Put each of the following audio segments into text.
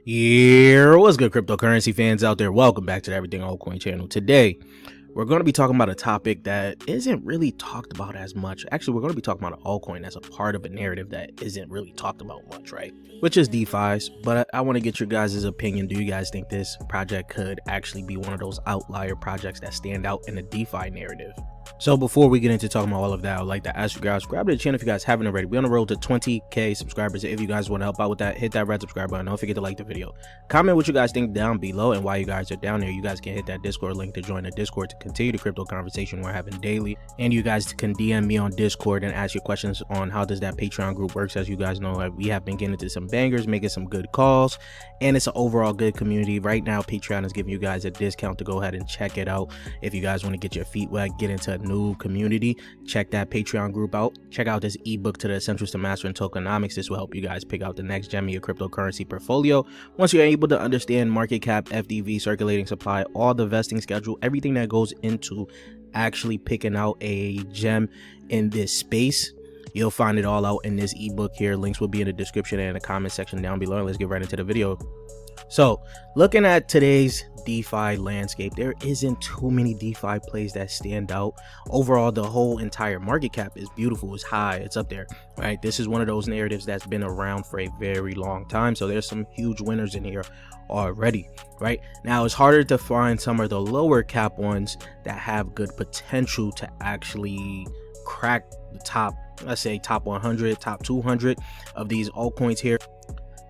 Yeah, what's good, cryptocurrency fans out there? Welcome back to the Everything Altcoin channel. Today, we're going to be talking about a topic that isn't really talked about as much. Actually, we're going to be talking about an altcoin as a part of a narrative that isn't really talked about much, right? Which is DeFi's. But I want to get your guys' opinion. Do you guys think this project could actually be one of those outlier projects that stand out in the DeFi narrative? So before we get into talking about all of that, I'd like to ask you guys, subscribe to the channel if you guys haven't already. We're on the road to 20k subscribers. If you guys want to help out with that, hit that red subscribe button. Don't forget to like the video. Comment what you guys think down below, and while you guys are down there, you guys can hit that Discord link to join the Discord to continue the crypto conversation we're having daily. And you guys can DM me on Discord and ask your questions on how does that Patreon group works. As you guys know, we have been getting into some bangers, making some good calls, and it's an overall good community. Right now, Patreon is giving you guys a discount to go ahead and check it out. If you guys want to get your feet wet, get into a new community, check that Patreon group out. Check out this ebook to the Essentials to Mastering Tokenomics. This will help you guys pick out the next gem of your cryptocurrency portfolio. Once you're able to understand market cap, FDV, circulating supply, all the vesting schedule, everything that goes into actually picking out a gem in this space, you'll find it all out in this ebook here. Links will be in the description and in the comment section down below. Let's get right into the video. So looking at today's DeFi landscape, there isn't too many DeFi plays that stand out. Overall, the whole entire market cap is beautiful, it's high, it's up there, right? This is one of those narratives that's been around for a very long time, so there's some huge winners in here already. Right now, it's harder to find some of the lower cap ones that have good potential to actually crack the top, let's say top 100, top 200 of these altcoins here.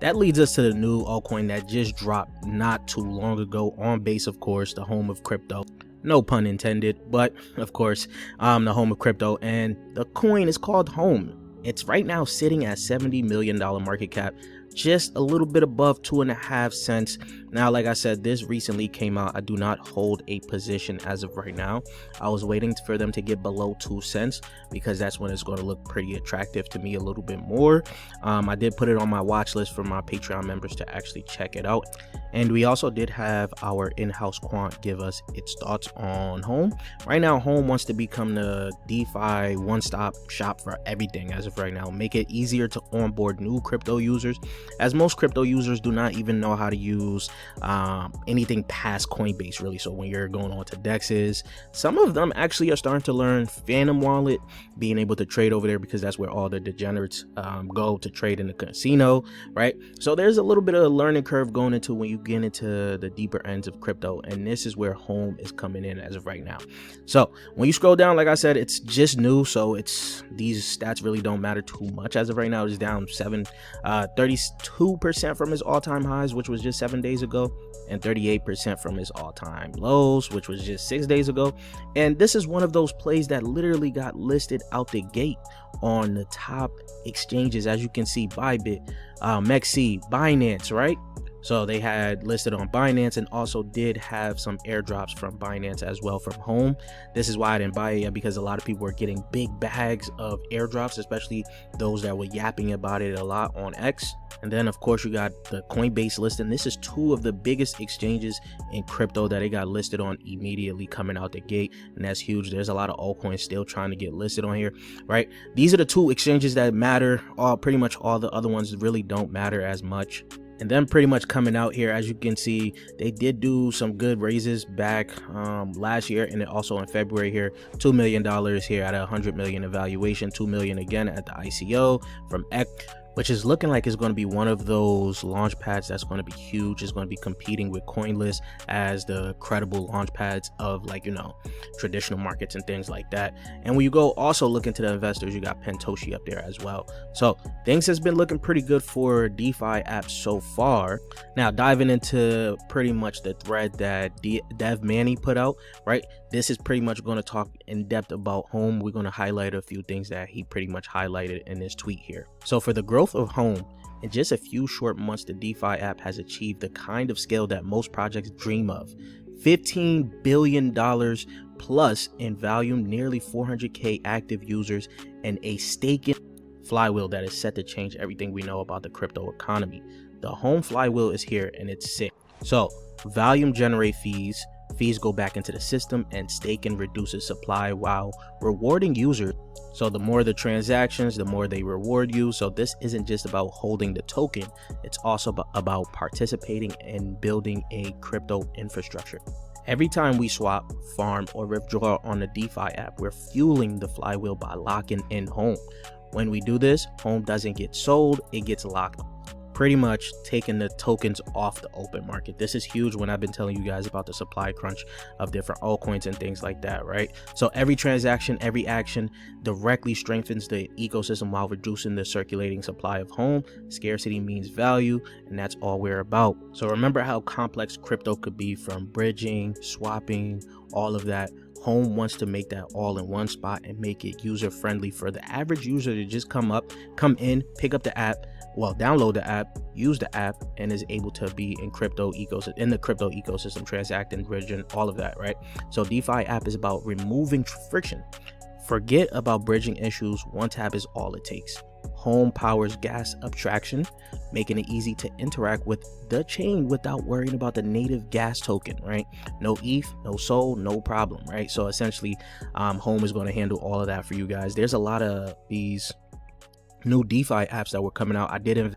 That leads us to the new altcoin that just dropped not too long ago on Base, of course, the home of crypto. No pun intended, but of course, the home of crypto, and the coin is called Home. It's right now sitting at $70 million market cap, just a little bit above 2.5 cents. Now, like I said, this recently came out. I do not hold a position as of right now. I was waiting for them to get below 2 cents because that's when it's going to look pretty attractive to me a little bit more. I did put it on my watch list for my Patreon members to actually check it out. And we also did have our in-house quant give us its thoughts on Home. Right now, Home wants to become the DeFi one-stop shop for everything as of right now. Make it easier to onboard new crypto users, as most crypto users do not even know how to use anything past Coinbase, really. So when you're going on to DEXs, some of them actually are starting to learn Phantom Wallet, being able to trade over there, because that's where all the degenerates go to trade in the casino, right? So there's a little bit of a learning curve going into when you get into the deeper ends of crypto, and this is where Home is coming in as of right now. So when you scroll down, like I said, it's just new, so it's these stats really don't matter too much as of right now. It's down 32% from its all-time highs, which was just 7 days ago, and 38% from its all-time lows, which was just 6 days ago. And this is one of those plays that literally got listed out the gate on the top exchanges, as you can see: Bybit, Mexi, Binance, right? So they had listed on Binance, and also did have some airdrops from Binance as well from Home. This is why I didn't buy it yet, because a lot of people were getting big bags of airdrops, especially those that were yapping about it a lot on X. And then of course you got the Coinbase listing. This is two of the biggest exchanges in crypto that they got listed on immediately coming out the gate, and that's huge. There's a lot of altcoins still trying to get listed on here, right? These are the two exchanges that matter. Pretty much all the other ones really don't matter as much. And then pretty much coming out here, as you can see, they did do some good raises back last year, and then also in February here, $2 million here at 100 million evaluation, 2 million again at the ICO from X, which is looking like it's going to be one of those launch pads that's going to be huge. It's going to be competing with CoinList as the credible launch pads of, like, you know, traditional markets and things like that. And when you go also look into the investors, you got Pentoshi up there as well. So things has been looking pretty good for DeFi apps so far. Now diving into pretty much the thread that Dev Manny put out, right? This is pretty much going to talk in depth about Home. We're going to highlight a few things that he pretty much highlighted in this tweet here. So for the growth of Home, in just a few short months, the DeFi app has achieved the kind of scale that most projects dream of. $15 billion plus in volume, nearly 400k active users, and a staking flywheel that is set to change everything we know about the crypto economy. The Home flywheel is here, and it's sick. So volume generate fees go back into the system, and staking reduces supply while rewarding users. So the more the transactions, the more they reward you. So this isn't just about holding the token, it's also about participating in building a crypto infrastructure. Every time we swap, farm, or withdraw on the DeFi app, we're fueling the flywheel by locking in Home. When we do this, Home doesn't get sold, it gets locked. Pretty much taking the tokens off the open market. This is huge when I've been telling you guys about the supply crunch of different altcoins and things like that, right? So every transaction, every action directly strengthens the ecosystem while reducing the circulating supply of Home. Scarcity means value, and that's all we're about. So remember how complex crypto could be, from bridging, swapping, all of that. Home wants to make that all in one spot and make it user friendly for the average user to just come in, pick up the app, download the app, use the app, and is able to be in the crypto ecosystem, transacting, bridging, all of that, right? So DeFi app is about removing friction. Forget about bridging issues. One tap is all it takes. Home powers gas abstraction, making it easy to interact with the chain without worrying about the native gas token, right? No ETH, no SOL, no problem, right? So essentially, Home is going to handle all of that for you guys. There's a lot of these new DeFi apps that were coming out. I didn't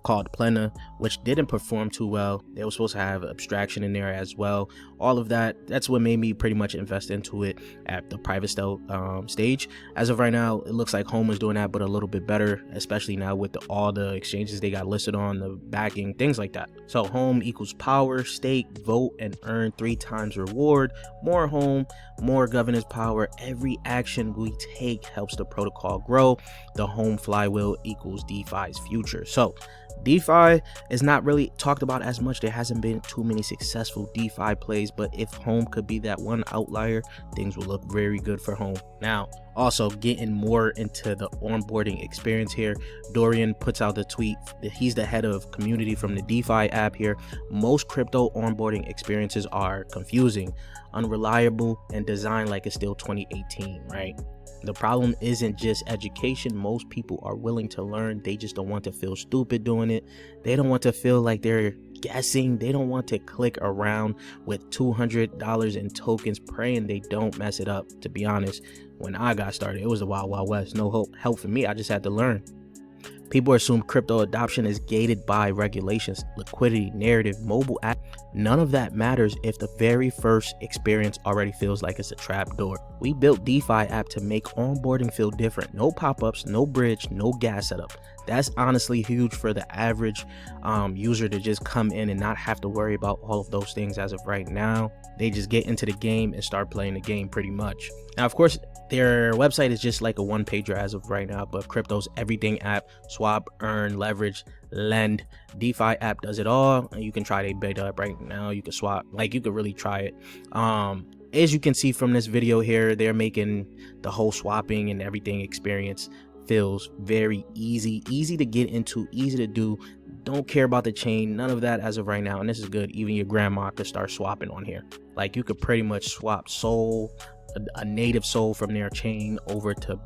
called PANDA, which didn't perform too well. They were supposed to have abstraction in there as well. All of that's what made me pretty much invest into it at the private stage. As of right now, it looks like Home is doing that, but a little bit better, especially now with all the exchanges they got listed on, the backing, things like that. So Home equals power, stake, vote, and earn 3 times reward. More Home, more governance power. Every action we take helps the protocol grow. The Home flywheel equals DeFi's future. So DeFi is not really talked about as much. There hasn't been too many successful DeFi plays, but if Home could be that one outlier, things will look very good for Home. Now, also getting more into the onboarding experience here, Dorian puts out the tweet. He's the head of community from the DeFi app here. Most crypto onboarding experiences are confusing, unreliable, and designed like it's still 2018, right? The problem isn't just education. Most people are willing to learn. They just don't want to feel stupid doing it. They don't want to feel like they're guessing. They don't want to click around with $200 in tokens praying they don't mess it up. To be honest, when I got started, it was the wild, wild west. No help for me. I just had to learn. People assume crypto adoption is gated by regulations, liquidity, narrative, mobile app. None of that matters if the very first experience already feels like it's a trap door. We built DeFi app to make onboarding feel different. No pop-ups, no bridge, no gas setup. That's honestly huge for the average user to just come in and not have to worry about all of those things as of right now. They just get into the game and start playing the game pretty much. Now, of course, their website is just like a one-pager as of right now, but crypto's everything app: swap, earn, leverage, lend. DeFi app does it all. You can try their beta up right now. You can swap, you could really try it. As you can see from this video here, they're making the whole swapping and everything experience feels very easy to get into, easy to do. Don't care about the chain, none of that as of right now. And this is good. Even your grandma could start swapping on here. You could pretty much swap SOL, a native SOL from their chain over to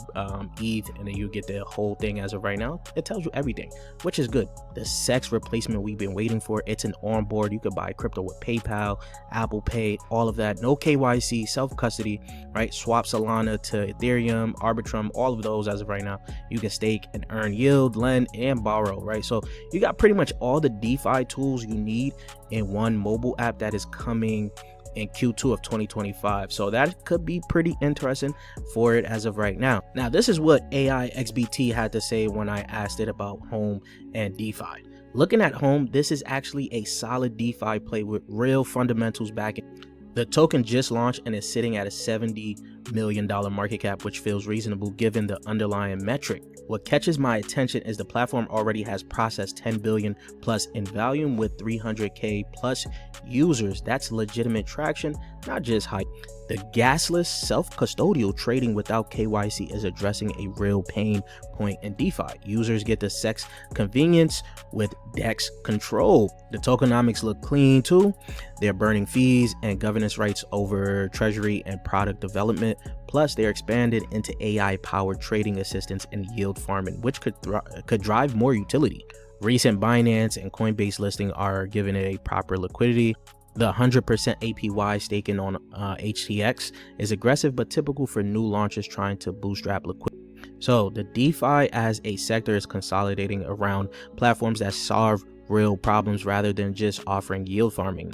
ETH, and then you get the whole thing. As of right now, it tells you everything, which is good. The sex replacement we've been waiting for, it's an onboard. You could buy crypto with PayPal, Apple Pay, all of that. No KYC, self-custody, right? Swap Solana to Ethereum, Arbitrum, all of those. As of right now, you can stake and earn yield, lend, and borrow, right? So you got pretty much all the DeFi tools you need in one mobile app that is coming in Q2 of 2025. So that could be pretty interesting for it as of right now. Now, this is what AIXBT had to say when I asked it about Home and DeFi. Looking at Home, this is actually a solid DeFi play with real fundamentals backing. The token just launched and is sitting at a $70 million market cap, which feels reasonable given the underlying metric. What catches my attention is the platform already has processed 10 billion plus in volume with 300k plus users. That's legitimate traction, not just hype. The gasless self-custodial trading without KYC is addressing a real pain point in DeFi. Users get the sex convenience with DEX control. The tokenomics look clean too. They're burning fees and governance rights over treasury and product development. Plus, they're expanded into AI-powered trading assistance and yield farming, which could drive more utility. Recent Binance and Coinbase listing are giving it a proper liquidity. The 100% APY staking on HTX is aggressive but typical for new launches trying to bootstrap liquidity. So the DeFi as a sector is consolidating around platforms that solve real problems rather than just offering yield farming.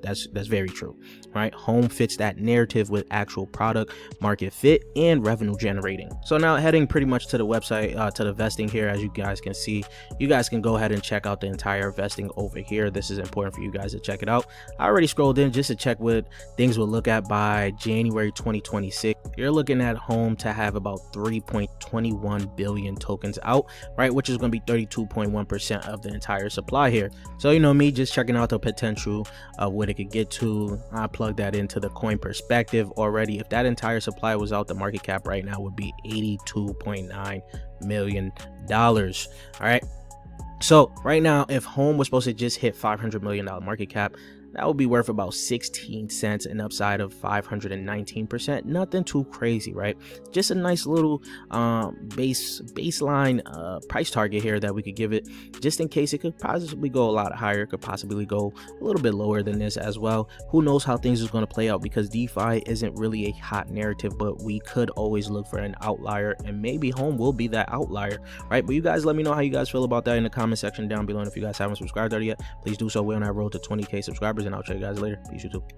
That's very true, right? Home fits that narrative with actual product market fit and revenue generating. So now heading pretty much to the website, to the vesting here, as you guys can see, you guys can go ahead and check out the entire vesting over here. This is important for you guys to check it out. I already scrolled in just to check what things will look at by January 2026. You're looking at Home to have about 3.21 billion tokens out, right? Which is going to be 32.1% of the entire supply here. So you know me, just checking out the potential of what it could get to. I plugged that into the coin perspective already. If that entire supply was out, the market cap right now would be $82.9 million. All right, so right now, if Home was supposed to just hit $500 million market cap, that would be worth about 16 cents, an upside of 519%. Nothing too crazy, right? Just a nice little baseline price target here that we could give it, just in case it could possibly go a lot higher. It could possibly go a little bit lower than this as well. Who knows how things is going to play out, because DeFi isn't really a hot narrative, but we could always look for an outlier, and maybe Home will be that outlier, right? But you guys let me know how you guys feel about that in the comment section down below. And if you guys haven't subscribed already yet, please do so. We're on our road to 20K subscribers, and I'll check you guys later. Peace, YouTube.